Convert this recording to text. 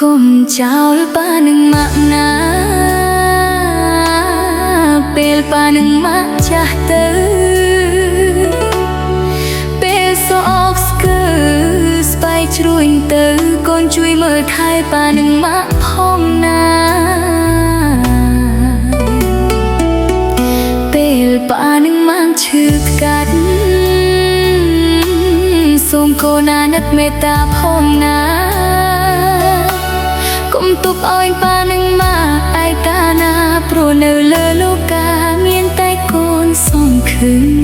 គុំចោលប៉ានឹងម៉ាក់ណាពេលប៉ានឹងម៉ាក់ចាស់ទៅពេលសអកស្កើស្បែកជ្រួញទៅកូនជួយមើលថែប៉ានឹងម៉ាក់ផងណាពេលប៉ានឹងម៉ាក់ឈឺថ្កាត់សូមកូនណានឹកមេត្តាផងណាគុំទុកឲ្យប៉ានឹងម៉ាក់ឯកាណាព្រោះនៅលើលោកកាមានតែកូនសងខឹង